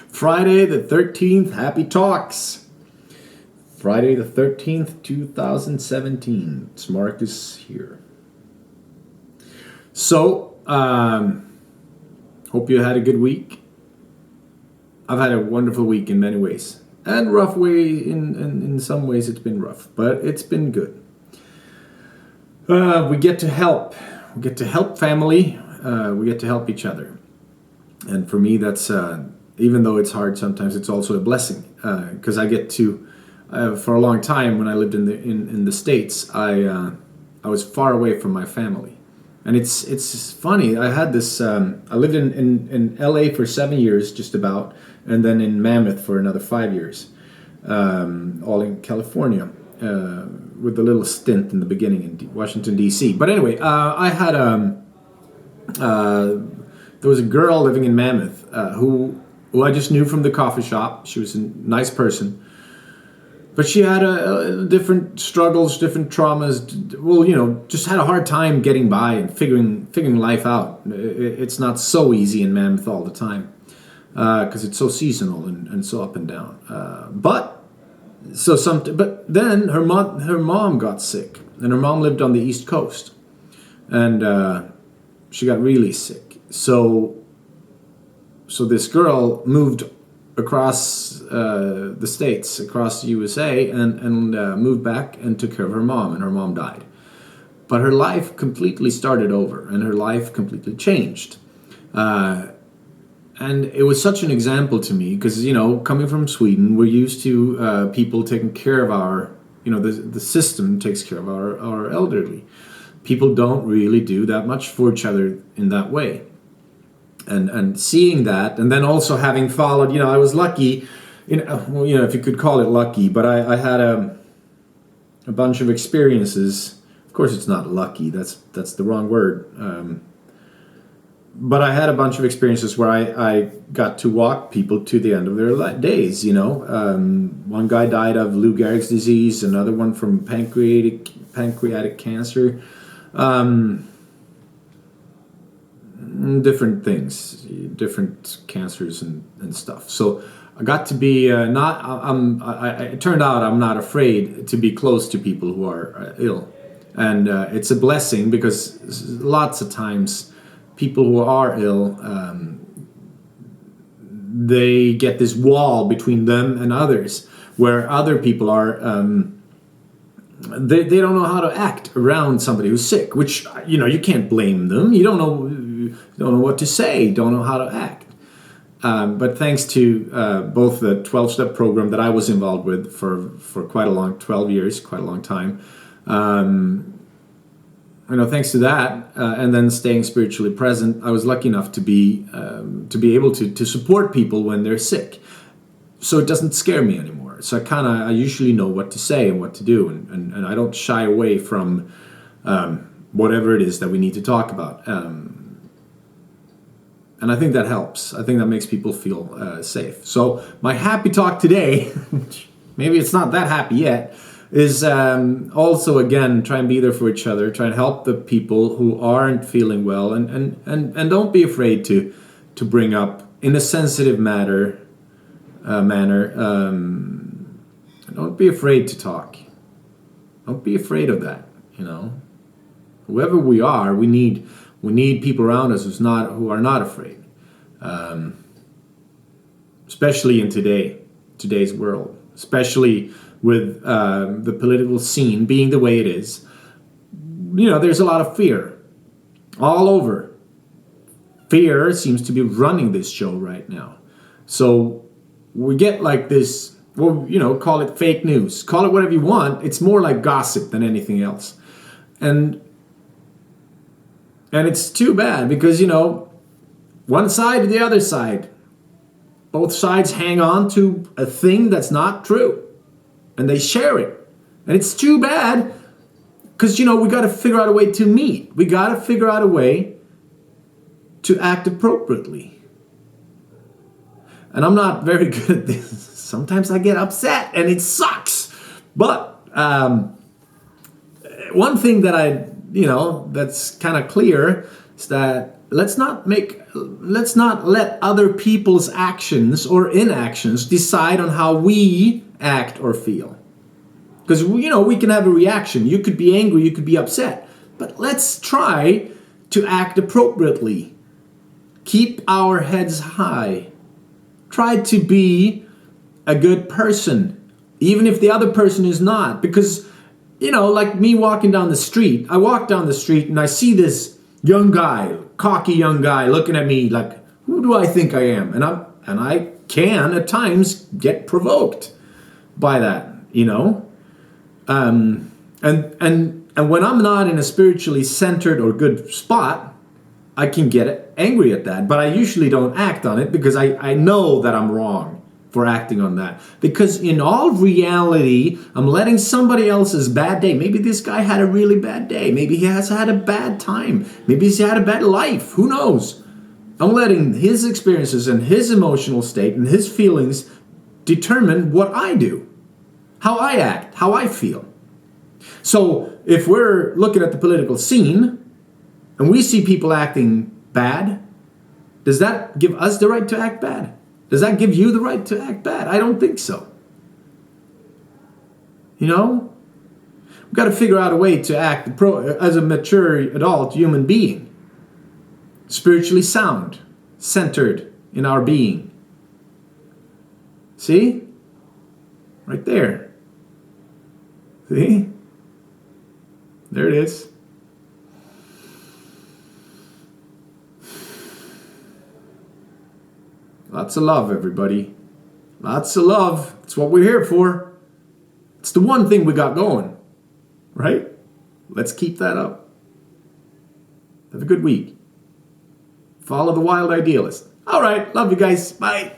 Friday the 13th, happy talks. Friday the 13th, 2017. It's Marcus here. So, hope you had a good week. I've had a wonderful week in many ways. And rough way, in some ways it's been rough, but it's been good. We get to help. We get to help family. We get to help each other. And for me, that's, even though it's hard sometimes, it's also a blessing. Because I get to, for a long time when I lived in the States, I was far away from my family. And it's funny, I had this, I lived in LA for 7 years, just about, and then in Mammoth for another 5 years, all in California. With a little stint in the beginning in Washington, D.C. But anyway, I had there was a girl living in Mammoth who I just knew from the coffee shop. She was a nice person. But she had different struggles, different traumas. Well, just had a hard time getting by and figuring life out. It's not so easy in Mammoth all the time because it's so seasonal and so up and down. But then her mom got sick, and her mom lived on the East Coast, and she got really sick. So this girl moved across the States, across the USA, and moved back and took care of her mom, and her mom died. But her life completely started over, and her life completely changed. And it was such an example to me because, coming from Sweden, we're used to people taking care of our, the system takes care of our elderly. People don't really do that much for each other in that way. And seeing that, and then also having followed, I was lucky, if you could call it lucky, but I had a bunch of experiences. Of course, it's not lucky. That's the wrong word. But I had a bunch of experiences where I got to walk people to the end of their days, One guy died of Lou Gehrig's disease, another one from pancreatic cancer. Different things, different cancers and stuff. So I got to be it turned out I'm not afraid to be close to people who are ill. And it's a blessing because lots of times people who are ill, they get this wall between them and others, where other people are, they don't know how to act around somebody who's sick, which, you can't blame them. You don't know what to say, don't know how to act. But thanks to both the 12-step program that I was involved with for quite a long, 12 years, quite a long time, thanks to that, and then staying spiritually present, I was lucky enough to be able to support people when they're sick. So it doesn't scare me anymore. So I usually know what to say and what to do, and I don't shy away from whatever it is that we need to talk about. And I think that helps. I think that makes people feel safe. So my happy talk today, maybe it's not that happy yet, is also, again, try and be there for each other, try and help the people who aren't feeling well, and don't be afraid to bring up, in a sensitive manner, don't be afraid to talk. Don't be afraid of that, Whoever we are, we need people around us who are not afraid. Especially in today's world, especially with the political scene being the way it is. There's a lot of fear all over. Fear seems to be running this show right now. So we get like this, call it fake news, call it whatever you want. It's more like gossip than anything else. And it's too bad because, one side or the other side, both sides hang on to a thing that's not true. And they share it. And it's too bad because, we got to figure out a way to meet. We got to figure out a way to act appropriately. And I'm not very good at this. Sometimes I get upset and it sucks. But one thing that that's kind of clear is that let's not let other people's actions or inactions decide on how we act or feel. Because, we can have a reaction. You could be angry, you could be upset. But let's try to act appropriately. Keep our heads high. Try to be a good person, even if the other person is not. Because, like me walking down the street, I walk down the street and I see this young guy, cocky young guy looking at me like, who do I think I am? And I can at times get provoked by that, And when I'm not in a spiritually centered or good spot, I can get angry at that. But I usually don't act on it because I know that I'm wrong for acting on that. Because in all reality, I'm letting somebody else's bad day. Maybe this guy had a really bad day. Maybe he has had a bad time. Maybe he's had a bad life. Who knows? I'm letting his experiences and his emotional state and his feelings determine what I do. How I act, how I feel. So if we're looking at the political scene and we see people acting bad, does that give us the right to act bad? Does that give you the right to act bad? I don't think so. We've got to figure out a way to act as a mature adult human being. Spiritually sound, centered in our being. See? Right there. See? There it is. Lots of love, everybody. Lots of love. It's what we're here for. It's the one thing we got going. Right? Let's keep that up. Have a good week. Follow the wild idealist. All right. Love you guys. Bye.